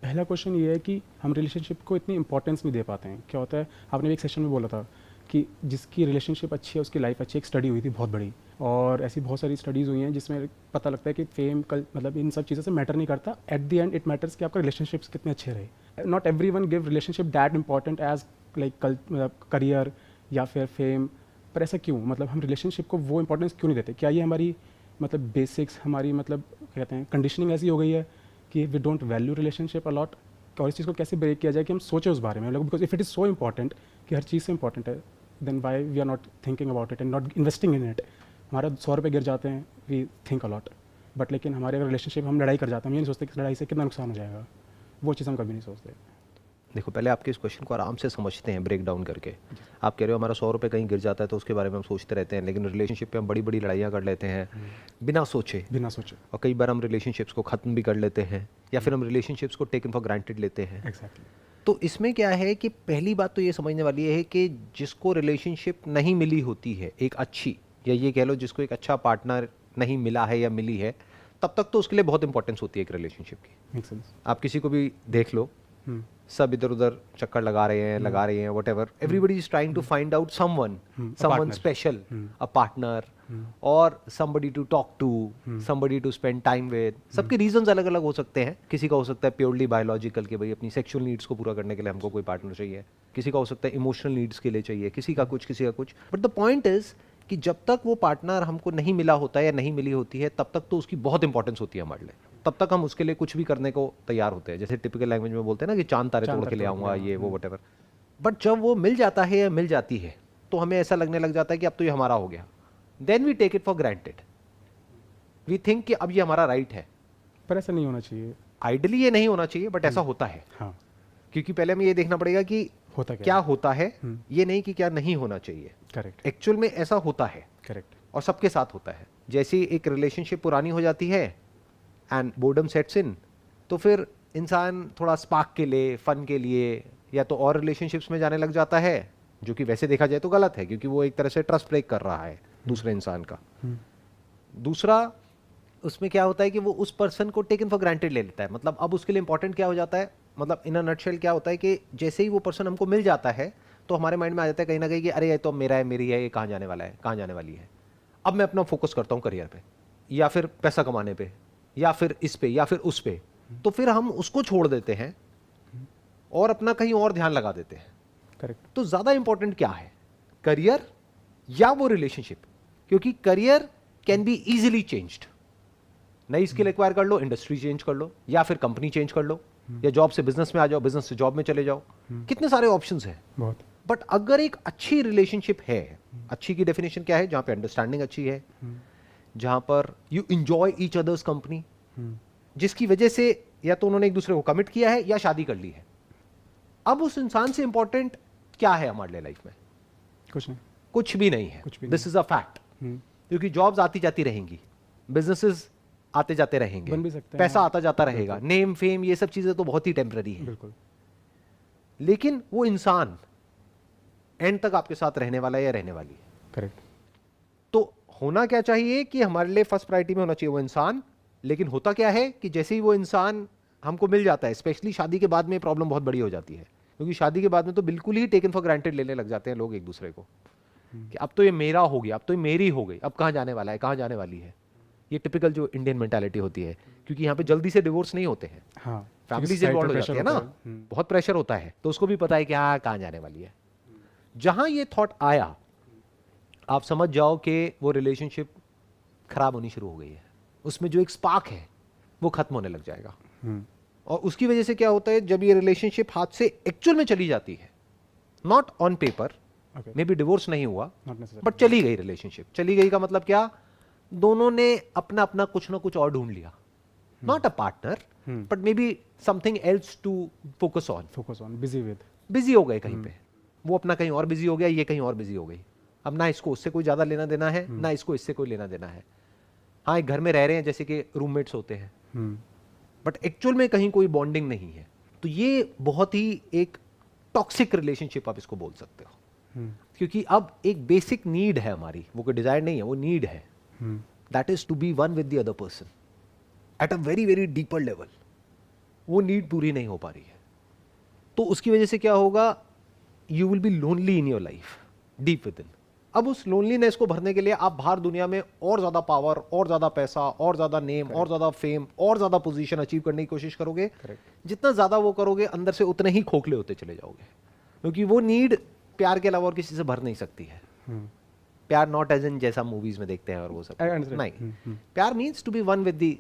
पहला क्वेश्चन ये है कि हम रिलेशनशिप को इतनी इंपॉर्टेंस नहीं दे पाते हैं। क्या होता है, आपने भी एक सेशन में बोला था कि जिसकी रिलेशनशिप अच्छी है उसकी लाइफ अच्छी। एक स्टडी हुई थी बहुत बड़ी, और ऐसी बहुत सारी स्टडीज़ हुई हैं जिसमें पता लगता है कि फेम कल मतलब इन सब चीज़ों से मैटर नहीं करता। At the end it matters कि आपका रिलेशनशिप्स कितने अच्छे रहे। Not every one give relationship that important as like career या फिर फेम। पर ऐसा क्यों, मतलब हम रिलेशनशिप को वो इंपॉर्टेंस क्यों नहीं देते? क्या ये हमारी मतलब बेसिक्स, हमारी मतलब क्या कहते हैं कंडीशनिंग ऐसी हो गई है कि we don't value relationship a lot? और इस चीज़ को कैसे ब्रेक किया जाए कि हम सोचें उस बारे में? मतलब because if it is so important कि हर चीज़ से इंपॉर्टेंट है, then why we are not thinking about it and not investing in it? हमारा 100 रुपये गिर जाते हैं, वी थिंक अलॉट, बट लेकिन हमारे अगर रिलेशनशिप हम लड़ाई कर जाते हैं, हम ये नहीं सोचते कि लड़ाई से कितना नुकसान हो जाएगा। वो चीज़ हम कभी नहीं सोचते। देखो, पहले आपके इस क्वेश्चन को आराम से समझते हैं, ब्रेक डाउन करके। आप कह रहे हो हमारा 100 रुपये कहीं गिर जाता है तो उसके बारे में हम सोचते रहते हैं, लेकिन रिलेशनशिप पे हम बड़ी बड़ी लड़ाइयाँ कर लेते हैं बिना सोचे। और कई बार हम रिलेशनशिप्स को ख़त्म भी कर लेते हैं, या फिर हम रिलेशनशिप्स को टेकन फॉर ग्रांटेड लेते हैं। एग्जैक्टली। तो इसमें क्या है कि पहली बात तो ये समझने वाली है कि जिसको रिलेशनशिप नहीं मिली होती है एक अच्छी, या ये कह लो जिसको एक अच्छा पार्टनर नहीं मिला है या मिली है, तब तक तो उसके लिए बहुत इंपॉर्टेंस होती है एक रिलेशनशिप की। Make sense. आप किसी को भी देख लो, सब इधर उधर चक्कर लगा रहे हैं, whatever, everybody is trying to find out someone special, a partner, और somebody to talk to, somebody to spend time with. सबके रीजंस अलग अलग हो सकते हैं। किसी का हो सकता है प्योरली बायोलॉजिकल के भाई अपनी सेक्सुअल नीड्स को पूरा करने के लिए हमको कोई पार्टनर चाहिए, किसी का हो सकता है इमोशनल नीड्स के लिए चाहिए, किसी का कुछ। बट द पॉइंट इज कि जब तक वो पार्टनर हमको नहीं मिला होता है या नहीं मिली होती है, तब तक तो उसकी बहुत इंपॉर्टेंस होती है हमारे लिए। तब तक हम उसके लिए कुछ भी करने को तैयार होते हैं, जैसे टिपिकल लैंग्वेज में बोलते हैं ना कि चांद तारे तोड़ के ले आऊंगा, ये वो वटेवर। बट जब वो मिल जाता है या मिल जाती है तो हमें ऐसा लगने लग जाता है कि अब तो ये हमारा हो गया। Then we take it for granted, we think कि अब ये हमारा राइट है। पर ऐसा नहीं होना चाहिए। आइडियली ये नहीं होना चाहिए, बट ऐसा होता है। हाँ। क्योंकि पहले हमें ये देखना पड़ेगा कि होता क्या होता है, ये नहीं कि क्या नहीं होना चाहिए। करेक्ट। एक्चुअल में ऐसा होता है। करेक्ट। और सबके साथ होता है। जैसे एक रिलेशनशिप पुरानी हो जाती है एंड बोर्डम सेट्स इन, तो फिर इंसान थोड़ा स्पार्क के लिए, फन के लिए, या तो और रिलेशनशिप्स में जाने लग जाता है, जो कि वैसे देखा जाए तो गलत है, क्योंकि वो एक तरह से ट्रस्ट ब्रेक कर रहा है दूसरे इंसान का। दूसरा, उसमें क्या होता है कि वो उस पर्सन को टेकन फॉर ग्रांटेड ले लेता है। मतलब अब उसके लिए इंपॉर्टेंट क्या हो जाता है, मतलब इन अ नटशेल क्या होता है कि जैसे ही वो पर्सन हमको मिल जाता है तो हमारे माइंड में आ जाता है कहीं ना कहीं कि अरे ये तो मेरा है, मेरी है, ये कहाँ जाने वाला है, कहाँ जाने वाली है। अब मैं अपना फोकस करता हूँ करियर पे, या फिर पैसा कमाने पे, या फिर इस पे, या फिर उस पे। तो फिर हम उसको छोड़ देते हैं और अपना कहीं और ध्यान लगा देते हैं। करेक्ट। तो ज्यादा इंपॉर्टेंट क्या है, करियर या वो रिलेशनशिप? क्योंकि career can be easily changed. नई स्किल एक्वायर कर लो, इंडस्ट्री चेंज कर लो, या फिर कंपनी चेंज कर लो, या जॉब से बिजनेस में आ जाओ, बिजनेस से जॉब में चले जाओ। कितने सारे ऑप्शंस हैं बहुत। बट अगर एक अच्छी रिलेशनशिप है, अच्छी की डेफिनेशन क्या है, जहां पे अंडरस्टैंडिंग अच्छी है, जहां पर you enjoy each others company, जिसकी वजह से या तो उन्होंने एक दूसरे को कमिट किया है या शादी कर ली है। अब उस इंसान से इंपॉर्टेंट क्या है हमारे लिए लाइफ में? कुछ नहीं। कुछ भी नहीं है। This is a fact. क्योंकि जॉब्स आती जाती रहेंगी, बिजनेसेस आते जाते रहेंगे, बन भी सकते हैं, पैसा आता जाता रहेगा, नेम फेम ये सब चीजें तो बहुत ही टेम्पररी है। बिल्कुल। लेकिन वो इंसान एंड तक आपके साथ रहने वाला है या रहने वाली है। करेक्ट। तो होना क्या चाहिए कि हमारे लिए फर्स्ट प्रायोरिटी में होना चाहिए वो इंसान। लेकिन होता क्या है कि जैसे ही वो इंसान हमको मिल जाता है, स्पेशली शादी के बाद में प्रॉब्लम बहुत बड़ी हो जाती है, क्योंकि शादी के बाद में तो बिल्कुल ही टेकन फॉर ग्रांटेड लेने लग जाते हैं लोग एक दूसरे को, कि अब तो ये मेरा हो गया, अब तो ये मेरी हो गई, अब कहाँ जाने वाला है, कहाँ जाने वाली है। ये टिपिकल जो इंडियन मेंटालिटी होती है, क्योंकि यहाँ पे जल्दी से डिवोर्स नहीं होते हैं। हाँ। फैमिली से इन्वॉल्व हो जाती है ना, बहुत प्रेशर होता है, तो उसको भी पता है कि हाँ कहाँ जाने वाली है। जहां ये थॉट आया, आप समझ जाओ कि वो रिलेशनशिप खराब होनी शुरू हो गई है। उसमें जो एक स्पार्क है वो खत्म होने लग जाएगा। और उसकी वजह से क्या होता है, जब ये रिलेशनशिप हाथ से एक्चुअल में चली जाती है, not on paper, may be divorce नहीं हुआ बट चली गई रिलेशनशिप। चली गई का मतलब क्या, दोनों ने अपना अपना कुछ ना कुछ और ढूंढ लिया, not a partner but maybe something else to focus on, busy हो गए कहीं पे। वो अपना कहीं और बिजी हो गया, ये कहीं और बिजी हो गई। अब ना इसको उससे कोई ज्यादा लेना देना है, ना इसको इससे कोई लेना देना है। हाँ, एक घर में रह रहे हैं जैसे कि रूममेट्स होते हैं, बट एक्चुअल में कहीं कोई बॉन्डिंग नहीं है। तो ये बहुत ही एक टॉक्सिक रिलेशनशिप आप इसको बोल सकते हो। क्योंकि अब एक बेसिक नीड है हमारी, वो कोई डिजायर नहीं है, वो नीड है, that is to be one with the other person at a very very deeper level. वो नीड पूरी नहीं हो पा रही है, तो उसकी वजह से क्या होगा, you will be lonely in your life deep with in. अब उस लोनलीनेस को भरने के लिए आप बाहर दुनिया में और ज्यादा पावर, और ज्यादा पैसा, और ज्यादा नेम, और ज्यादा फेम, और ज्यादा पोजीशन अचीव करने की कोशिश करोगे। जितना ज्यादा वो करोगे अंदर से उतने ही खोखले होते चले जाओगे, क्योंकि वो नीड प्यार के अलावा और किसी से भर नहीं सकती है। प्यार नॉट एज इन जैसा मूवीज में देखते हैं और वो सब नहीं, प्यार means to be one with the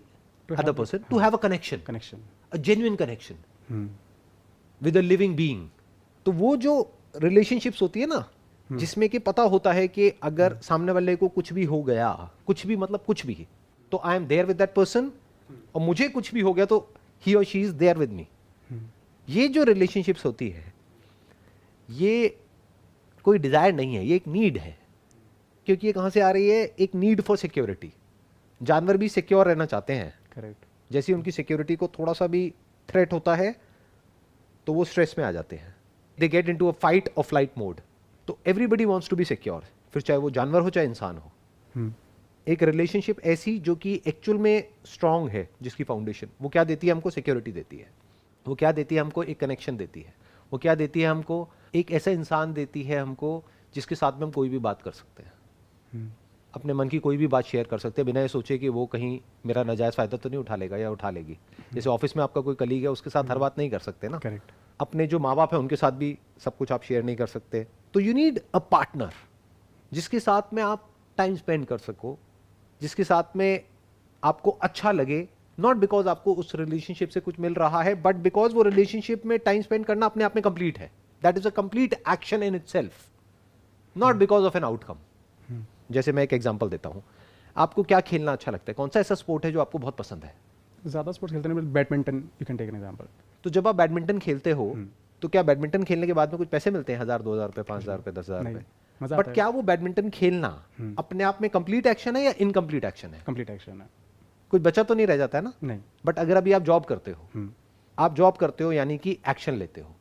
other person, to have a connection, a genuine connection with a living being. तो वो जो रिलेशनशिप्स होती है ना, जिसमें कि पता होता है कि अगर सामने वाले को कुछ भी हो गया, कुछ भी मतलब कुछ भी, तो I am there with that person, और मुझे कुछ भी हो गया तो ही और she is there with me. ये जो रिलेशनशिप्स होती है, ये कोई डिजायर नहीं है, ये एक नीड है। क्योंकि ये कहां से आ रही है, एक नीड फॉर सिक्योरिटी। जानवर भी सिक्योर रहना चाहते हैं, करेक्ट। जैसे उनकी सिक्योरिटी को थोड़ा सा भी थ्रेट होता है तो वो स्ट्रेस में आ जाते हैं, they get into a fight और फ्लाइट मोड। तो everybody wants to be secure, फिर चाहे वो जानवर हो चाहे इंसान हो। एक रिलेशनशिप ऐसी जो कि एक्चुअल में स्ट्रांग है, जिसकी फाउंडेशन वो क्या देती है हमको, सिक्योरिटी देती है। वो क्या देती है हमको, एक कनेक्शन देती है। वो क्या देती है हमको, एक ऐसा इंसान देती है हमको जिसके साथ में हम कोई भी बात कर सकते हैं, अपने मन की कोई भी बात शेयर कर सकते हैं, बिना ये सोचे कि वो कहीं मेरा नाजायज फायदा तो नहीं उठा लेगा या उठा लेगी। जैसे ऑफिस में आपका कोई कलीग है, उसके साथ हर बात नहीं कर सकते ना, करेक्ट। अपने जो माँ बाप है उनके साथ भी सब कुछ आप शेयर नहीं कर सकते। तो यू नीड अ पार्टनर जिसके साथ में आप टाइम स्पेंड कर सको, जिसके साथ में आपको अच्छा लगे, नॉट बिकॉज आपको उस रिलेशनशिप से कुछ मिल रहा है, बट बिकॉज वो रिलेशनशिप में टाइम स्पेंड करना अपने आप में कंप्लीट है। That is a complete action in itself, not because of an outcome. जैसे मैं एक एग्जांपल देता हूं, आपको क्या खेलना अच्छा लगता है, कौन सा ऐसा स्पोर्ट है जो आपको बहुत पसंद है? ज़्यादा स्पोर्ट्स खेलते हैं, badminton, you can take an example. तो जब आप बैडमिंटन खेलते हो तो क्या बैडमिंटन खेलने के बाद में कुछ पैसे मिलते हैं, 1000, 2000 रुपए, 5000 रुपए, 10,000 रुपए? बट क्या वो बैडमिंटन खेलना अपने आप में कंप्लीट एक्शन है या इनकम्प्लीट एक्शन है? कंप्लीट एक्शन है। कुछ बचा तो नहीं रह जाता है ना? नहीं। बट अगर अभी आप जॉब करते हो, आप जॉब करते हो यानी कि एक्शन लेते हो।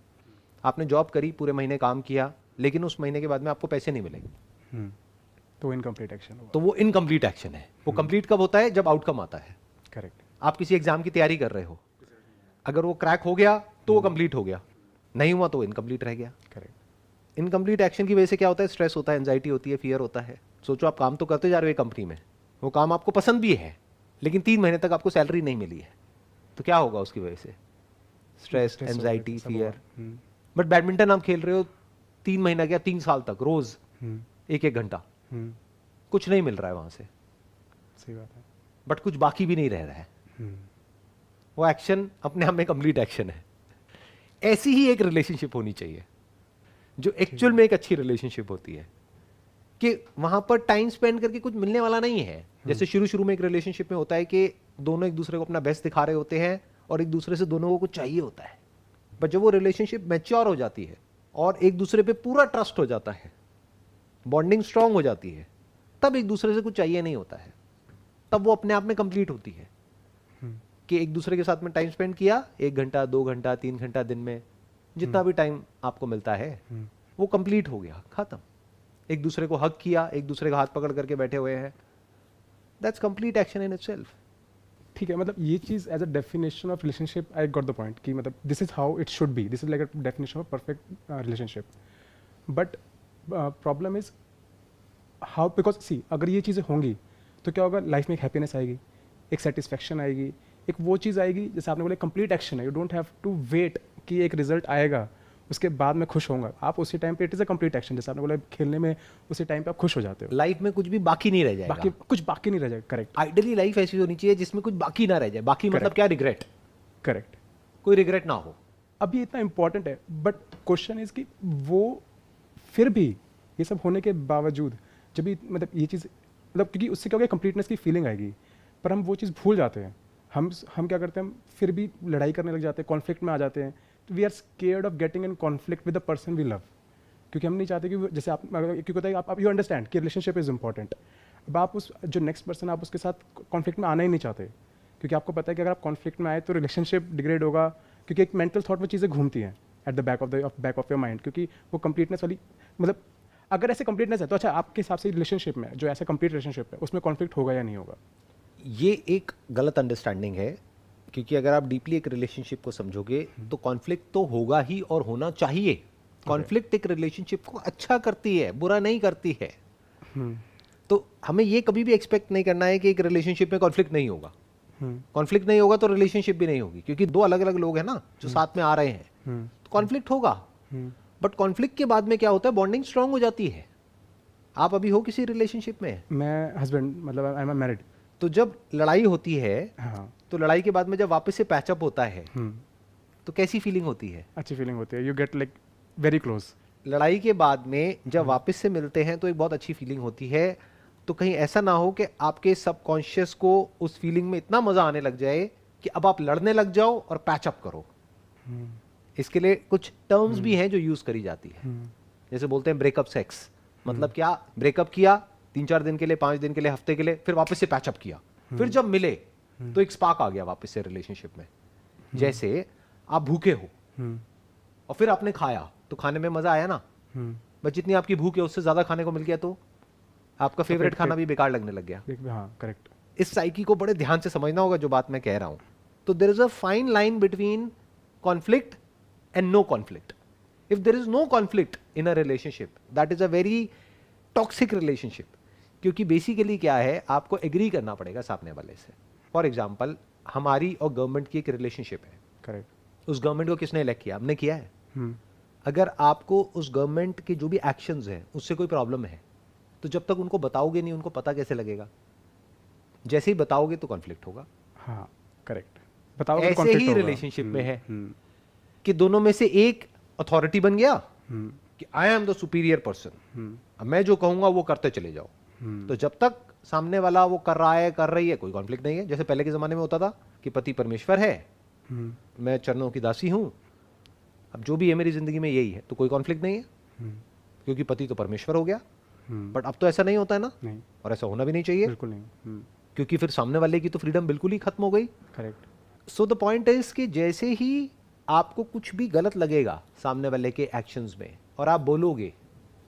आपने जॉब करी, पूरे महीने काम किया, लेकिन उस महीने के बाद में आपको पैसे नहीं मिलेंगे, तो इनकम्प्लीट एक्शन। तो वो इनकम्प्लीट एक्शन है। वो कंप्लीट कब होता है, जब आउटकम आता है। करेक्ट। आप किसी एग्जाम की तैयारी कर रहे हो, अगर वो क्रैक हो गया तो वो कंप्लीट हो गया, नहीं हुआ तो इनकम्प्लीट रह गया। करेक्ट। इनकम्प्लीट एक्शन की वजह से क्या होता है, स्ट्रेस होता है, एंजाइटी होती है, फियर होता है। सोचो आप काम तो करते जा रहे हो कंपनी में, वो काम आपको पसंद भी है, लेकिन 3 महीने तक आपको सैलरी नहीं मिली है, तो क्या होगा उसकी वजह से? Stress, anxiety, fear. But badminton आप खेल रहे हो 3 महीना क्या 3 साल तक रोज 1-1 घंटा, कुछ नहीं मिल रहा है वहां से, सही बात है, बट कुछ बाकी भी नहीं रह रहा है। वो एक्शन अपने आप में कंप्लीट एक्शन है। ऐसी ही एक रिलेशनशिप होनी चाहिए जो एक्चुअल में एक अच्छी रिलेशनशिप होती है, कि वहां पर टाइम स्पेंड करके कुछ मिलने वाला नहीं है। जैसे शुरू में एक रिलेशनशिप में होता है कि दोनों एक दूसरे को अपना बेस्ट दिखा रहे होते हैं और एक दूसरे से दोनों को कुछ चाहिए होता है। बट जब वो रिलेशनशिप मैच्योर हो जाती है और एक दूसरे पे पूरा ट्रस्ट हो जाता है, बॉन्डिंग स्ट्रांग हो जाती है, तब एक दूसरे से कुछ चाहिए नहीं होता है, तब वो अपने आप में कंप्लीट होती है। कि एक दूसरे के साथ में टाइम स्पेंड किया, 1 घंटा, 2 घंटा, 3 घंटा दिन में, जितना भी टाइम आपको मिलता है वो कंप्लीट हो गया, खत्म। एक दूसरे को हक किया, एक दूसरे का हाथ पकड़ करके बैठे हुए हैं, that's complete action in itself. ठीक है, मतलब ये चीज़ as a definition of relationship I got the point कि मतलब this is how it should be, this is like a definition of perfect relationship. But problem is how, because see अगर ये चीज़ें होंगी तो क्या होगा, लाइफ में एक हैप्पीनेस आएगी, एक सेटिस्फैक्शन आएगी, एक वो चीज़ आएगी जैसे आपने बोला कंप्लीट एक्शन है। You don't have to wait कि एक रिजल्ट आएगा उसके बाद मैं खुश होऊंगा, आप उसी टाइम पे it is a complete action. जैसे आपने बोला खेलने में उसी टाइम पे आप खुश हो जाते हो, लाइफ में कुछ भी बाकी नहीं रह जाएगा, बाकी कुछ बाकी नहीं रह जाएगा। करेक्ट। आइडियली लाइफ ऐसी होनी चाहिए जिसमें कुछ बाकी ना रह जाए। बाकी मतलब क्या, रिग्रेट। करेक्ट, कोई रिग्रेट ना हो। अब ये इतना इंपॉर्टेंट है, बट क्वेश्चन इज कि वो फिर भी ये सब होने के बावजूद जब भी मतलब ये चीज़ मतलब क्योंकि उससे क्या होगा, कंप्लीटनेस की फीलिंग आएगी, पर हम वो चीज़ भूल जाते हैं। हम क्या करते हैं, हम फिर भी लड़ाई करने लग जाते हैं, कॉन्फ्लिक्ट में आ जाते हैं। तो we are scared of getting in conflict with the person we love, क्योंकि हम नहीं चाहते कि जैसे आप क्योंकि होता है आप यू अंडरस्टैंड कि रिलेशनशिप इज़ इंपॉर्टेंट। अब आप उस जो नेक्स्ट पर्सन आप उसके साथ कॉन्फ्लिक्ट में आना ही नहीं चाहते, क्योंकि आपको पता है कि अगर आप कॉन्फ्लिक्ट में आए तो रिलेशनशिप डिग्रेड होगा, क्योंकि एक मेंटल थॉट वो चीज़ें घूमती हैं at the back of your mind, क्योंकि वो कंप्लीटनेस वाली मतलब अगर ऐसे कंप्लीटनेस है तो अच्छा आपके हिसाब से रिलेशनशिप में जो ऐसा कंप्लीट रिलेशनशिप है उसमें कॉन्फ्लिक्ट होगा या नहीं होगा? ये एक गलत अंडरस्टैंडिंग है क्योंकि अगर आप डीपली एक रिलेशनशिप को समझोगे तो कॉन्फ्लिक्ट तो होगा ही और होना चाहिए। कॉन्फ्लिक्ट एक रिलेशनशिप को अच्छा करती है, बुरा नहीं करती है। तो हमें ये कभी भी एक्सपेक्ट नहीं करना है कि एक रिलेशनशिप में कॉन्फ्लिक्ट नहीं होगा। कॉन्फ्लिक्ट नहीं होगा तो रिलेशनशिप भी नहीं होगी, क्योंकि दो अलग अलग लोग हैं ना जो साथ में आ रहे हैं, तो कॉन्फ्लिक्ट होगा। बट कॉन्फ्लिक्ट के बाद में क्या होता है, बॉन्डिंग स्ट्रांग हो जाती है। आप अभी हो किसी रिलेशनशिप में? मैं हस्बैंड, मतलब आई एम मैरिड। तो जब लड़ाई होती है, हाँ, तो लड़ाई के बाद में जब वापस से पैचअप होता है तो कैसी फीलिंग होती है? अच्छी फीलिंग होती है, you get like very close. लड़ाई के बाद में जब वापस से मिलते हैं तो एक बहुत अच्छी फीलिंग होती है। तो कहीं ऐसा ना हो कि आपके सबकॉन्शियस को उस फीलिंग में इतना मजा आने लग जाए कि अब आप लड़ने लग जाओ और पैचअप करो। इसके लिए कुछ टर्म्स भी हैं जो यूज करी जाती है, जैसे बोलते हैं ब्रेकअप सेक्स। मतलब क्या, ब्रेकअप किया 3-4 दिन के लिए, 5 दिन के लिए, हफ्ते के लिए, फिर वापस से पैचअप किया, फिर जब मिले तो एक स्पार्क आ गया वापस से रिलेशनशिप में। जैसे आप भूखे हो और फिर आपने खाया तो खाने में मजा आया ना, बस जितनी आपकी भूख है उससे ज्यादा खाने को मिल गया तो आपका फेवरेट खाना भी बेकार लगने लग गया। हाँ, करेक्ट। इस साइकी को बड़े ध्यान से समझना होगा जो बात मैं कह रहा हूं। तो there is a fine line between conflict and no conflict. If there is no conflict in a relationship, that is a very toxic relationship. क्योंकि बेसिकली क्या है, आपको एग्री करना पड़ेगा सामने वाले से। फॉर एग्जाम्पल, हमारी और गवर्नमेंट की एक रिलेशनशिप है, करेक्ट। उस गवर्नमेंट को किसने इलेक्ट किया? हमने किया है। अगर आपको उस गवर्नमेंट के जो भी एक्शंस हैं उससे कोई प्रॉब्लम है, तो जब तक उनको बताओगे नहीं, उनको पता कैसे लगेगा? जैसे ही बताओगे तो कॉन्फ्लिक्ट होगा। हाँ, करेक्ट। बताओगे ऐसे ही रिलेशनशिप में है कि दोनों में से एक अथॉरिटी बन गया कि I am the superior person, मैं जो कहूंगा वो करते चले जाओ। तो जब तक सामने वाला वो कर रहा है, कर रही है, कोई कॉन्फ्लिक्ट नहीं है। जैसे पहले के जमाने में होता था कि पति परमेश्वर है, मैं चरणों की दासी हूं, अब जो भी है मेरी जिंदगी में यही है, तो कोई कॉन्फ्लिक्ट नहीं है क्योंकि पति तो परमेश्वर हो गया। बट अब तो ऐसा नहीं होता है ना, नहीं, और ऐसा होना भी नहीं चाहिए, बिल्कुल नहीं। क्योंकि फिर सामने वाले की तो फ्रीडम बिल्कुल ही खत्म हो गई। Correct. So the point is कि जैसे ही आपको कुछ भी गलत लगेगा सामने वाले के एक्शंस में और आप बोलोगे,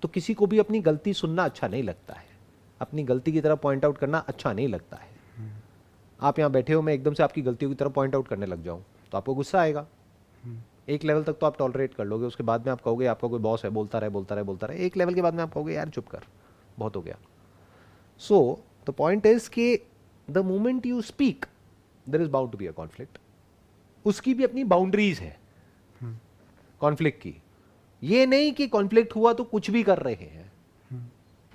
तो किसी को भी अपनी गलती सुनना अच्छा नहीं लगता है, अपनी गलती की तरफ पॉइंट आउट करना अच्छा नहीं लगता है। आप यहाँ बैठे हो, मैं एकदम से आपकी गलतियों की तरफ पॉइंट आउट करने लग जाऊं तो आपको गुस्सा आएगा। एक लेवल तक तो आप टॉलरेट कर लोगे, उसके बाद में आप कहोगे आपका कोई बॉस है, बोलता रहे बोलता रहे बोलता रहे। एक लेवल के बाद में आप कहोगे यार चुप कर, बहुत हो गया। सो द पॉइंट इज कि the moment you speak there is bound to be a conflict. उसकी भी अपनी बाउंड्रीज है कॉन्फ्लिक्ट की। ये नहीं कि कॉन्फ्लिक्ट हुआ तो कुछ भी कर रहे हैं।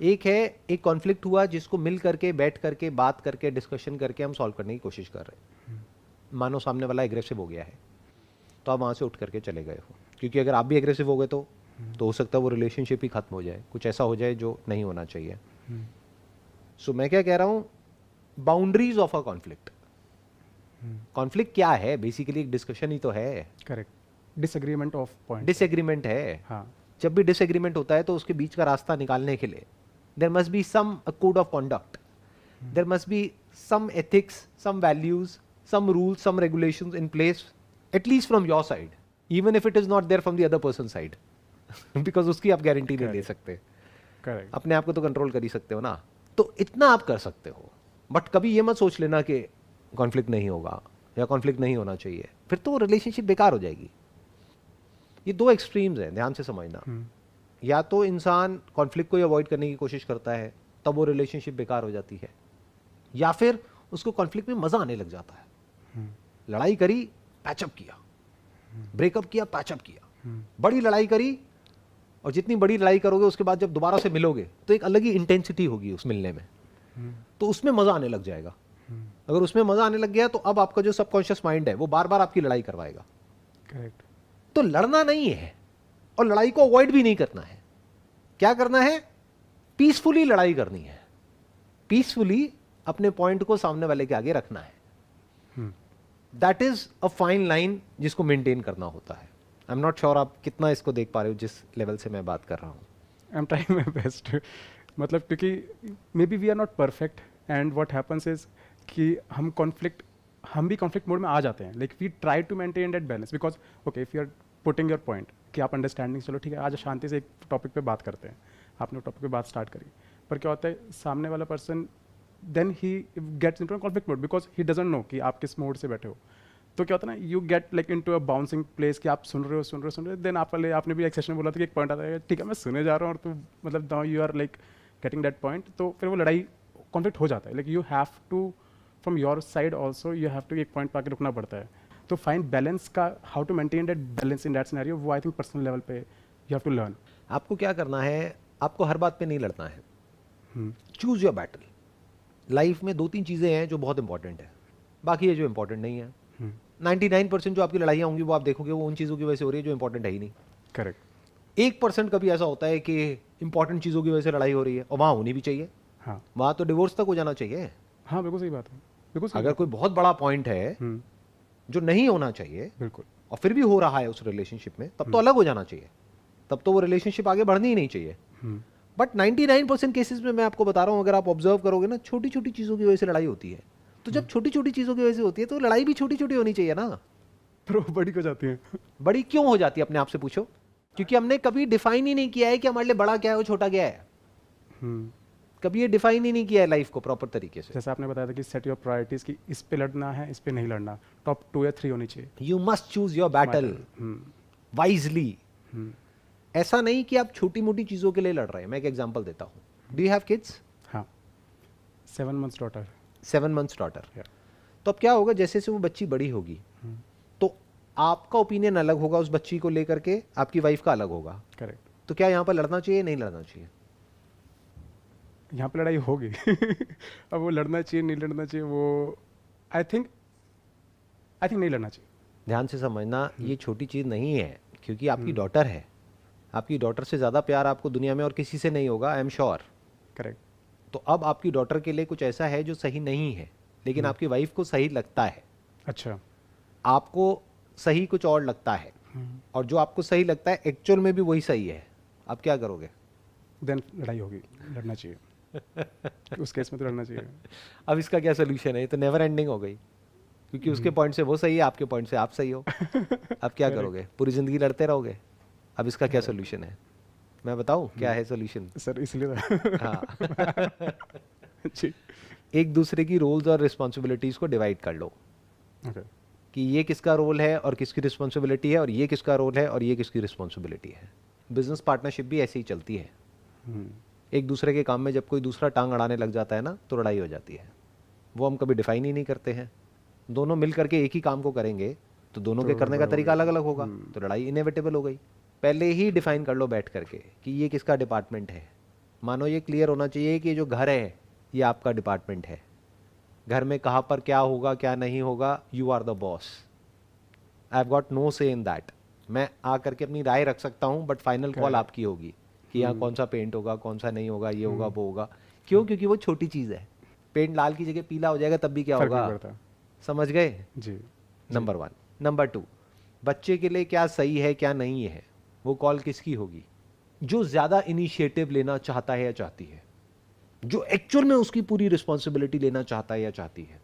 एक है, एक कॉन्फ्लिक्ट हुआ जिसको मिल करके, बैठ करके, बात करके, डिस्कशन करके हम सॉल्व करने की कोशिश कर रहे हैं। मानो सामने वाला एग्रेसिव हो गया है तो आप वहां से उठ करके चले गए हो, क्योंकि अगर आप भी एग्रेसिव हो गए तो हो सकता है वो रिलेशनशिप ही खत्म हो जाए, कुछ ऐसा हो जाए जो नहीं होना चाहिए। सो मैं क्या कह रहा हूं, boundaries of a conflict. Conflict क्या है? बेसिकली एक डिस्कशन ही तो है। Correct. Disagreement of point, disagreement है। हाँ। जब भी डिसएग्रीमेंट होता है तो उसके बीच का रास्ता निकालने के लिए there must be some code of conduct, there must be some ethics, some values, some rules, some regulations in place, at least from your side, even if it is not there from the other person's side, because उसकी आप guarantee नहीं ले सकते। Correct. अपने आप को तो control कर ही सकते हो ना, तो इतना आप कर सकते हो। बट कभी ये मत सोच लेना कि कॉन्फ्लिक्ट नहीं होगा या कॉन्फ्लिक्ट नहीं होना चाहिए, फिर तो रिलेशनशिप बेकार हो जाएगी। ये दो एक्सट्रीम्स हैं, ध्यान से समझना। या तो इंसान कॉन्फ्लिक्ट को अवॉइड करने की कोशिश करता है, तब वो रिलेशनशिप बेकार हो जाती है, या फिर उसको कॉन्फ्लिक्ट में मजा आने लग जाता है। लड़ाई करी, पैचअप किया, ब्रेकअप किया, पैचअप किया, बड़ी लड़ाई करी, और जितनी बड़ी लड़ाई करोगे उसके बाद जब दोबारा से मिलोगे तो एक अलग ही इंटेंसिटी होगी उस मिलने में, तो उसमें मजा आने लग जाएगा। अगर उसमें मजा आने लग गया तो अब आपका जो सबकॉन्शियस माइंड है वो बार बार आपकी लड़ाई करवाएगा। करेक्ट। तो लड़ना नहीं है और लड़ाई को अवॉइड भी नहीं करना है। क्या करना है? पीसफुली लड़ाई करनी है, पीसफुली अपने पॉइंट को सामने वाले के आगे रखना है। That is a fine line जिसको मेंटेन करना होता है। आई एम नॉट श्योर आप कितना इसको देख पा रहे हो जिस लेवल से मैं बात कर रहा हूँ। I am trying my best. मतलब क्योंकि maybe we are not perfect, and what happens is कि हम भी कॉन्फ्लिक्ट मोड में आ जाते हैं। Like we try to maintain that balance, because okay if you are putting your point कि आप अंडरस्टैंडिंग, चलो ठीक है आज शांति से एक टॉपिक पे बात करते हैं, आपने टॉपिक पे बात स्टार्ट करी, पर क्या होता है सामने वाला person then he gets into conflict mode because he doesn't know कि आप किस मोड से बैठे हो। तो क्या होता है ना, you get like into a bouncing place कि आप सुन रहे हो, देन आपने भी एक सेशन में बोला था कि एक पॉइंट आता है, ठीक है मैं सुने जा रहा हूँ और तू मतलब now you are like getting that point, तो फिर वो लड़ाई कॉन्फ्लिक्ट हो जाता है। Like you have to from your side also you have to एक पॉइंट पर आके रुकना पड़ता है। तो फाइंड बैलेंस का, how to maintain that balance in that scenario, वो आई थिंक पर्सनल लेवल पे यू हैव टू लर्न। आपको क्या करना है, आपको हर बात पे नहीं लड़ना है। Choose your battle. लाइफ में 2-3 चीज़ें हैं जो बहुत इंपॉर्टेंट है, बाकी ये जो इंपॉर्टेंट नहीं है। 99% जो आपकी लड़ाइयाँ होंगी वो आप देखोगे वो उन चीज़ों की वजह से हो रही है जो इंपॉर्टेंट है ही नहीं। करेक्ट। 1% कभी ऐसा होता है कि इंपॉर्टेंट चीज़ों की वजह से लड़ाई हो रही है, और वहाँ होनी भी चाहिए। हाँ वहाँ तो डिवोर्स तक हो जाना चाहिए। हाँ बिल्कुल सही बात है, बिल्कुल सही अगर कोई बहुत बड़ा पॉइंट है जो नहीं होना चाहिए बिल्कुल। और फिर भी हो रहा है उस रिलेशनशिप में, तब तो अलग हो जाना चाहिए, तब तो वो रिलेशनशिप आगे बढ़नी ही नहीं चाहिए। बट 99% केसेस में मैं आपको बता रहा हूँ, अगर आप ऑब्जर्व करोगे ना, छोटी छोटी चीज़ों की वजह से लड़ाई होती है। तो जब छोटी छोटी चीज़ों की वजह से होती है तो लड़ाई भी छोटी छोटी होनी चाहिए ना। पर वो बड़ी हो जाती है। बड़ी क्यों हो जाती है अपने आप से पूछो। क्योंकि हमने कभी डिफाइन ही नहीं किया है कि हमारे लिए बड़ा क्या है और छोटा क्या है। कभी ये डिफाइन ही नहीं किया है लाइफ को प्रॉपर तरीके से। जैसे आपने बताया था कि सेट योर प्रायोरिटीज, कि इस पे लड़ना है, इस पे नहीं लड़ना, टॉप 2 या 3 होनी चाहिए। You must choose your battle wisely. ऐसा नहीं कि आप छोटी मोटी चीजों के लिए लड़ रहे हैं। मैं एक एग्जांपल देता हूँ। Do you have kids? हाँ, 7 months डॉटर। 7 months daughter. तो अब क्या होगा, जैसे जैसे वो बच्ची बड़ी होगी तो आपका ओपिनियन अलग होगा उस बच्ची को लेकर के, आपकी वाइफ का अलग होगा। करेक्ट। तो क्या यहाँ पर लड़ना चाहिए, नहीं लड़ना चाहिए? यहाँ पे लड़ाई होगी। अब वो लड़ना चाहिए नहीं लड़ना चाहिए, वो आई थिंक नहीं लड़ना चाहिए। ध्यान से समझना, ये छोटी चीज़ नहीं है, क्योंकि आपकी डॉटर है। आपकी डॉटर से ज़्यादा प्यार आपको दुनिया में और किसी से नहीं होगा, आई एम श्योर। करेक्ट। तो अब आपकी डॉटर के लिए कुछ ऐसा है जो सही नहीं है, लेकिन आपकी वाइफ को सही लगता है। अच्छा। आपको सही कुछ और लगता है, और जो आपको सही लगता है एक्चुअल में भी वही सही है। आप क्या करोगे? देन लड़ाई होगी, लड़ना चाहिए। उस केस में तो लड़ना चाहिए। अब इसका क्या सोल्यूशन है? ये तो नेवर एंडिंग हो गई, क्योंकि उसके पॉइंट से वो सही है, आपके पॉइंट से आप सही हो। अब क्या करोगे? पूरी जिंदगी लड़ते रहोगे? अब इसका क्या सोल्यूशन है? मैं बताऊं क्या है सोल्यूशन? सर इसलिए हाँ। जी। एक दूसरे की रोल्स और रिस्पॉन्सिबिलिटीज को डिवाइड कर लो। कि ये किसका रोल है और किसकी रिस्पॉन्सिबिलिटी है, और ये किसका रोल है और ये किसकी रिस्पॉन्सिबिलिटी है। बिजनेस पार्टनरशिप भी ऐसे ही चलती है। एक दूसरे के काम में जब कोई दूसरा टांग अड़ाने लग जाता है ना, तो लड़ाई हो जाती है। वो हम कभी डिफाइन ही नहीं करते हैं। दोनों मिल करके एक ही काम को करेंगे तो दोनों के करने का तरीका अलग अलग होगा, तो लड़ाई इनएविटेबल हो गई। पहले ही डिफाइन कर लो बैठ करके कि ये किसका डिपार्टमेंट है। मानो ये क्लियर होना चाहिए कि जो घर है ये आपका डिपार्टमेंट है। घर में कहाँ पर क्या होगा क्या नहीं होगा, you are the boss. I have got no say in that. मैं आ करके अपनी राय रख सकता हूँ, बट फाइनल कॉल आपकी होगी कि यहाँ कौन सा पेंट होगा, कौन सा नहीं होगा, ये होगा वो होगा। क्यों? क्योंकि वो छोटी चीज़ है। पेंट लाल की जगह पीला हो जाएगा तब भी क्या होगा? समझ गए जी? नंबर 1। नंबर 2, बच्चे के लिए क्या सही है क्या नहीं है, वो कॉल किसकी होगी? जो ज़्यादा इनिशिएटिव लेना चाहता है या चाहती है, जो एक्चुअल में उसकी पूरी रिस्पॉन्सिबिलिटी लेना चाहता है या चाहती है।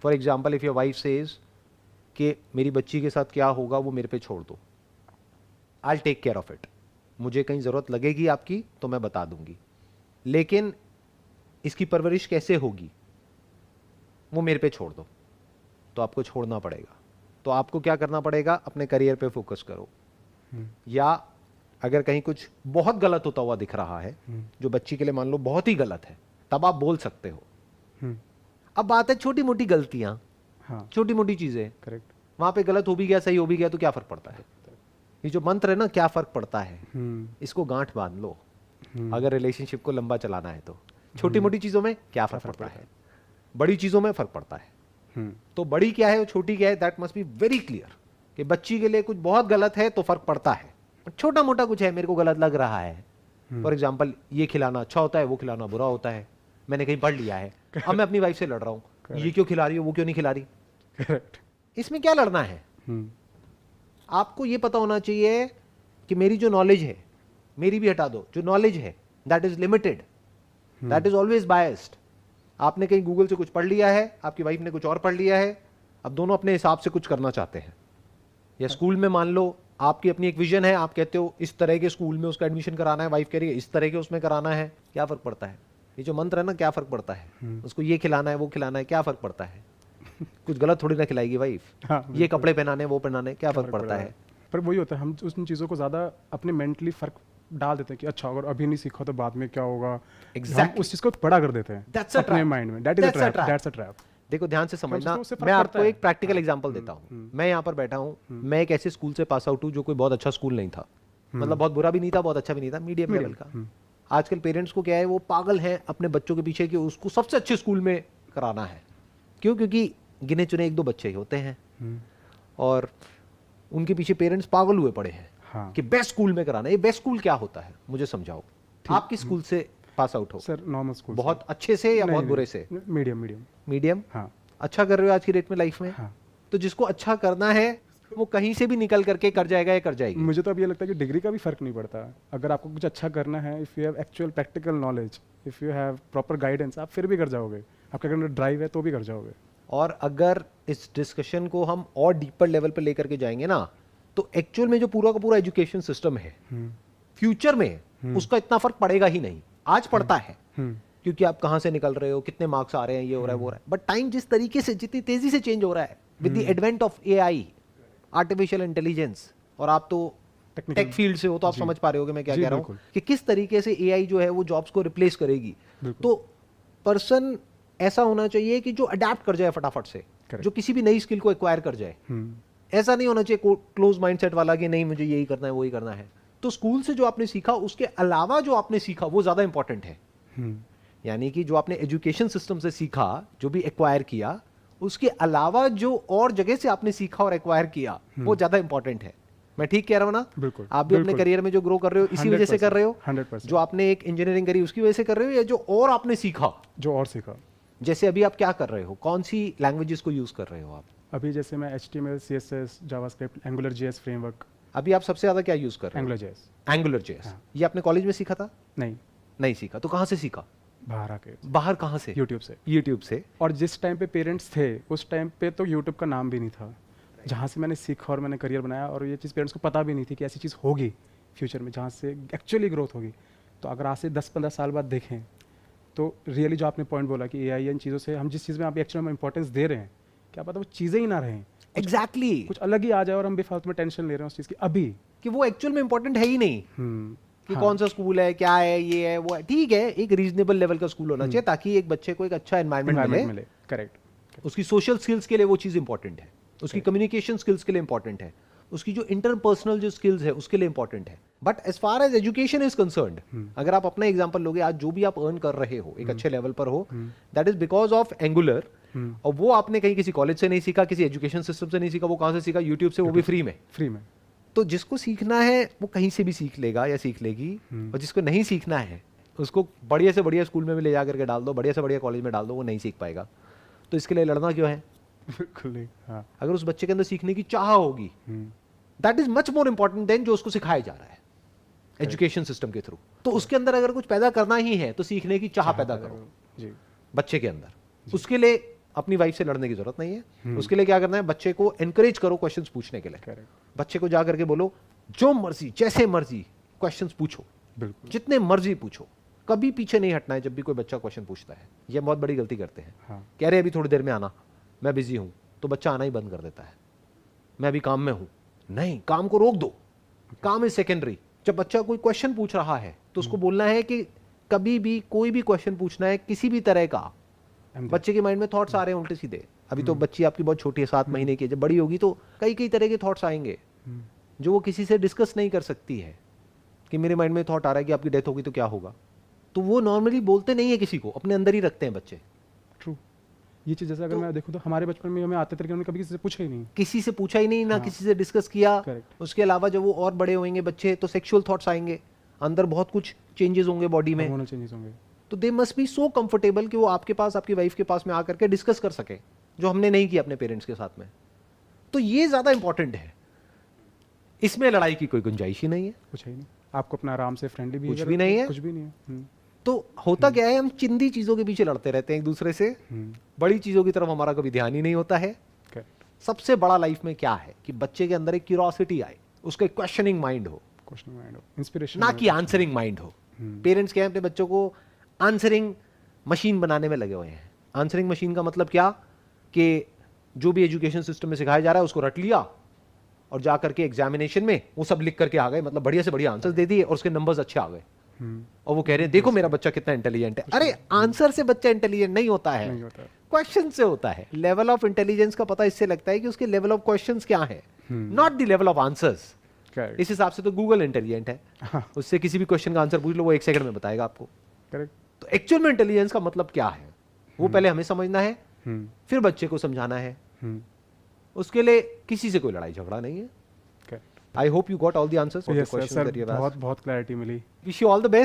For example, if your wife says कि मेरी बच्ची के साथ क्या होगा वो मेरे पे छोड़ दो, I take care of it. मुझे कहीं ज़रूरत लगेगी आपकी तो मैं बता दूंगी, लेकिन इसकी परवरिश कैसे होगी वो मेरे पे छोड़ दो। तो आपको छोड़ना पड़ेगा। तो आपको क्या करना पड़ेगा? अपने करियर पे फोकस करो। या अगर कहीं कुछ बहुत गलत होता हुआ दिख रहा है, जो बच्ची के लिए मान लो बहुत ही गलत है, तब आप बोल सकते हो। अब बात है छोटी मोटी गलतियां, छोटी मोटी चीजें। करेक्ट। वहां पे गलत हो भी गया, सही हो भी गया, तो क्या फर्क पड़ता है? ये जो मंत्र है ना, क्या फर्क पड़ता है, इसको गांठ बांध लो। अगर रिलेशनशिप को लंबा चलाना है तो छोटी मोटी चीजों में क्या फर्क पड़ता है, बड़ी चीजों में फर्क पड़ता है। तो बड़ी क्या है और छोटी क्या है, that must be very clear. कि बच्ची के लिए कुछ बहुत गलत है तो फर्क पड़ता है, छोटा मोटा कुछ है मेरे को गलत लग रहा है। फॉर एग्जाम्पल, ये खिलाना अच्छा होता है, वो खिलाना बुरा होता है, मैंने कहीं पढ़ लिया है। अब मैं अपनी वाइफ से लड़ रहा हूँ, ये क्यों खिला रही हो, वो क्यों नहीं खिला रही। Correct. इसमें क्या लड़ना है? आपको ये पता होना चाहिए कि मेरी जो नॉलेज है, मेरी भी हटा दो, जो नॉलेज है that is limited, that is always biased. आपने कहीं गूगल से कुछ पढ़ लिया है, आपकी वाइफ ने कुछ और पढ़ लिया है, अब दोनों अपने हिसाब से कुछ करना चाहते हैं। या स्कूल में मान लो आपकी अपनी एक विजन है, आप कहते हो इस तरह के स्कूल में उसका एडमिशन कराना है, वाइफ कह रही है इस तरह के उसमें कराना है, क्या फर्क पड़ता है? ये जो मंत्र है ना, क्या फर्क पड़ता है? उसको ये खिलाना है, वो खिलाना है, क्या फर्क पड़ता है? कुछ गलत थोड़ी ना खिलाएगी वाइफ। हाँ, ये बिल्कुल। कपड़े पहनाने वो पहनाने क्या फर्क पड़ता है। पर वही होता है, हम उन चीज़ों को ज़्यादा अपने मेंटली फ़र्क डाल देते हैं कि अच्छा अगर अभी नहीं सीखा तो बाद में क्या होगा। Exactly. हम उस चीज़ को बड़ा कर देते हैं That's a अपने trap. माइंड में। That is a That's a trap, trap. That's a trap. देखो ध्यान से समझना, उससे फ़र्क मैं पड़ता आपको है। एक प्रैक्टिकल हाँ, एग्जांपल देता हूँ। मैं यहाँ पर बैठा हूँ, मैं एक ऐसे स्कूल से पास आउट हूँ जो कोई बहुत अच्छा स्कूल नहीं था, मतलब बहुत बुरा भी नहीं था बहुत अच्छा भी नहीं था, मीडियम लेवल का। आजकल पेरेंट्स को क्या है, वो पागल हैं अपने बच्चों के पीछे कि उसको सबसे अच्छे स्कूल में कराना है। क्यों? क्योंकि गिने चुने 1-2 बच्चे ही होते हैं और उनके पीछे पेरेंट्स पागल हुए पड़े हैं हाँ। कि बेस्ट स्कूल में कराना है। ये बेस्ट स्कूल क्या होता है मुझे समझाओ। आप किस स्कूल से पास आउट हो? Sir normal school. बहुत अच्छे से या बहुत बुरे से? Medium medium. मीडियम। हाँ अच्छा कर रहे हो आज की डेट में लाइफ में। हाँ। तो जिसको अच्छा करना है वो कहीं से भी निकल करके कर जाएगा या कर जाएगी। मुझे तो अब ये लगता है कि डिग्री का भी फर्क नहीं पड़ता। अगर आपको कुछ अच्छा करना है, if you have actual practical knowledge, if you have proper guidance, आप फिर भी कर जाओगे। आपके अंदर ड्राइव है तो भी कर जाओगे। और अगर इस डिस्कशन को हम और डीपर लेवल पे लेकर के जाएंगे ना, तो एक्चुअल में जो पूरा का पूरा एजुकेशन सिस्टम है फ्यूचर में उसका इतना फर्क पड़ेगा ही नहीं। आज पड़ता है क्योंकि आप कहां से निकल रहे हो, कितने मार्क्स आ रहे हैं, ये हो रहा है वो हो रहा है। बट टाइम जिस तरीके से, जितनी तेजी से चेंज हो रहा है with the advent of AI, artificial intelligence, और आप तो टेक फील्ड से हो तो आप समझ पा रहे हो कि मैं क्या कह रहा हूँ कि किस तरीके से एआई जो है वो जॉब्स को रिप्लेस करेगी। तो पर्सन ऐसा होना चाहिए कि जो अडेप्ट कर जाए फटाफट से, जो किसी भी नई स्किल को एक्वायर कर जाए। ऐसा नहीं होना चाहिए क्लोज माइंडसेट वाला कि नहीं मुझे यही करना है वही करना है। तो स्कूल से जो आपने सीखा उसके अलावा जो आपने सीखा वो ज्यादा इंपॉर्टेंट है। यानी कि जो आपने एजुकेशन सिस्टम से सीखा, जो भी एक्वायर किया, उसके अलावा जो और जगह से आपने सीखा और एक्वायर किया वो ज्यादा इंपॉर्टेंट है। मैं ठीक कह रहा हूं ना? बिल्कुल। आप भी अपने करियर में जो ग्रो कर रहे हो इसी वजह से कर रहे हो। 100%। जो आपने एक इंजीनियरिंग करी उसकी वजह से कर रहे हो, या जो और आपने सीखा? जो और सीखा। जैसे अभी आप क्या कर रहे हो, कौन सी लैंग्वेजेस को यूज कर रहे हो आप? अभी जैसे मैं HTML, CSS, JavaScript, angular JS framework. अभी आप सबसे ज्यादा क्या यूज कर रहे हो? Angular JS। Angular JS। ये आपने कॉलेज में सीखा था? नहीं सीखा। तो कहां से सीखा? बाहर आके। बाहर कहां से? यूट्यूब से। यूट्यूब से। और जिस टाइम पे पेरेंट्स थे उस टाइम पे तो यूट्यूब का नाम भी नहीं था। जहाँ से मैंने सीखा और मैंने करियर बनाया, और ये चीज़ पेरेंट्स को पता भी नहीं थी कि ऐसी चीज़ होगी फ्यूचर में जहाँ से एक्चुअली ग्रोथ होगी। तो अगर आज से 10-15 साल बाद देखें तो रियली जो आपने पॉइंट बोला कि AI इन चीज़ों से हम जिस चीज़ में आप एक्चुअली में इंपॉर्टेंस दे रहे हैं, क्या पता वो चीज़ें ही ना रहें, एग्जैक्टली कुछ अलग ही आ जाए और हम बेफालतू में टेंशन ले रहे हैं उस चीज़ की अभी कि वो एक्चुअल में इंपॉर्टेंट है ही नहीं। कि कौन सा स्कूल है, क्या है, ये है वो है। ठीक है, एक रीजनेबल लेवल का स्कूल होना चाहिए ताकि एक बच्चे को एक अच्छा एनवायरनमेंट मिले। करेक्ट। उसकी सोशल स्किल्स के लिए वो चीज इंपॉर्टेंट है, उसकी कम्युनिकेशन स्किल्स के लिए इंपॉर्टेंट है, उसकी जो इंटरपर्सनल जो स्किल्स है उसके लिए इंपॉर्टेंट है। But as far as education is concerned, अगर आप अपना एग्जांपल लोगे, आज जो भी आप अर्न कर रहे हो एक अच्छे लेवल पर हो, that is because of angular. और वो आपने कहीं किसी कॉलेज से नहीं सीखा, किसी एजुकेशन सिस्टम से नहीं सीखा, वो कहां से सीखा? यूट्यूब से, वो भी फ्री में। तो जिसको सीखना है वो कहीं से भी सीख लेगा या सीख लेगी, और जिसको नहीं सीखना है उसको बढ़िया से बढ़िया स्कूल में भी ले जा करके डाल दो, बढ़िया से बढ़िया कॉलेज में डाल दो, वो नहीं सीख पाएगा। तो इसके लिए लड़ना क्यों है? बिल्कुल नहीं। हाँ। अगर उस बच्चे के अंदर सीखने की चाह होगी, that is much more important than जो उसको सिखाया जा रहा है एजुकेशन सिस्टम के थ्रू। तो उसके अंदर अगर कुछ पैदा करना ही है तो सीखने की चाह पैदा करो जी बच्चे के अंदर। उसके लिए अपनी वाइफ से लड़ने की जरूरत नहीं है। उसके लिए क्या करना है? बच्चे को एनकरेज करो क्वेश्चंस पूछने के लिए। बच्चे को जा करके बोलो जो मर्जी, जैसे मर्जी क्वेश्चंस पूछो, जितने मर्जी पूछो, कभी पीछे नहीं हटना है। जब भी कोई बच्चा क्वेश्चन पूछता है, ये बहुत बड़ी गलती करते हैं। कह रहे अभी थोड़ी देर में आना, मैं बिजी हूं, तो बच्चा आना ही बंद कर देता है। मैं अभी काम में हूं। नहीं, काम को रोक दो, काम इज सेकेंडरी। जब बच्चा कोई क्वेश्चन पूछ रहा है तो उसको बोलना है कि कभी भी कोई भी क्वेश्चन पूछना है किसी भी तरह का, बच्चे के माइंड में थॉट्स आ रहे हैं उल्टे सीधे। अभी तो बच्ची आपकी बहुत छोटी है, 7 महीने की, जब बड़ी होगी तो कई कई तरह के थॉट्स आएंगे जो वो किसी से डिस्कस नहीं कर सकती है। कि मेरे माइंड में थॉट आ रहा है कि आपकी डेथ होगी तो क्या होगा, तो वो नॉर्मली बोलते नहीं है किसी को, अपने अंदर ही रखते हैं बच्चे। ट्रू। ये चीज़ जैसे अगर मैं देखूं तो हमारे बचपन में हमें आते थे, हमने कभी किसी से पूछा ही नहीं, किसी से पूछा ही नहीं ना, किसी से डिस्कस किया। उसके अलावा जब वो और बड़े होंगे बच्चे तो सेक्सुअल थॉट्स आएंगे, अंदर बहुत कुछ चेंजेस होंगे बॉडी में, चेंजेस होंगे। तो they must be so comfortable कि वो आपके पास, आपकी वाइफ के पास में आकर के डिस्कस कर सके, जो हमने नहीं किया अपने पेरेंट्स के साथ में। तो ये ज्यादा इंपॉर्टेंट है, इसमें लड़ाई की कोई गुंजाइश ही नहीं है। कुछ ही नहीं, आपको अपना आराम से फ्रेंडली भी कुछ भी नहीं है, कुछ भी नहीं है। तो होता क्या है, हम चिंदी चीजों के पीछे लड़ते रहते हैं एक दूसरे से, बड़ी चीजों की तरफ हमारा कभी ध्यान ही नहीं होता है। सबसे बड़ा लाइफ में क्या है कि बच्चे के अंदर एक क्यूरियोसिटी आए, उसका एक क्वेश्चनिंग माइंड हो, इंस्पिरेशन, ना कि आंसरिंग माइंड हो। पेरेंट्स क्या है, अपने बच्चों को आंसरिंग मशीन बनाने में लगे हुए हैं। आंसरिंग मशीन का मतलब क्या कि जो भी एजुकेशन सिस्टम में सिखाया जा रहा है उसको रट लिया और जा करके एग्जामिनेशन में वो सब लिख करके आ गए, मतलब बढ़िया से बढ़िया आंसर्स दे दिए और उसके नंबर्स अच्छे आ गए। और वो कह रहे हैं देखो मेरा बच्चा कितना इंटेलिजेंट है। अरे आंसर से बच्चा इंटेलिजेंट नहीं होता है, क्वेश्चन से होता है। लेवल ऑफ इंटेलिजेंस का पता इससे लगता है कि उसके लेवल ऑफ क्वेश्चंस क्या है, not the level of answers. इस हिसाब से तो गूगल इंटेलिजेंट है, उससे किसी भी क्वेश्चन का आंसर पूछ लो वो 1 सेकंड में बताएगा आपको। करेक्ट। तो एक्चुअल में इंटेलिजेंस का मतलब क्या है वो पहले हमें समझना है, फिर बच्चे को समझाना है। उसके लिए किसी से कोई लड़ाई झगड़ा नहीं है। I hope you got all the answers for the questions that you have asked. बहुत क्लैरिटी मिली। Wish you all the best.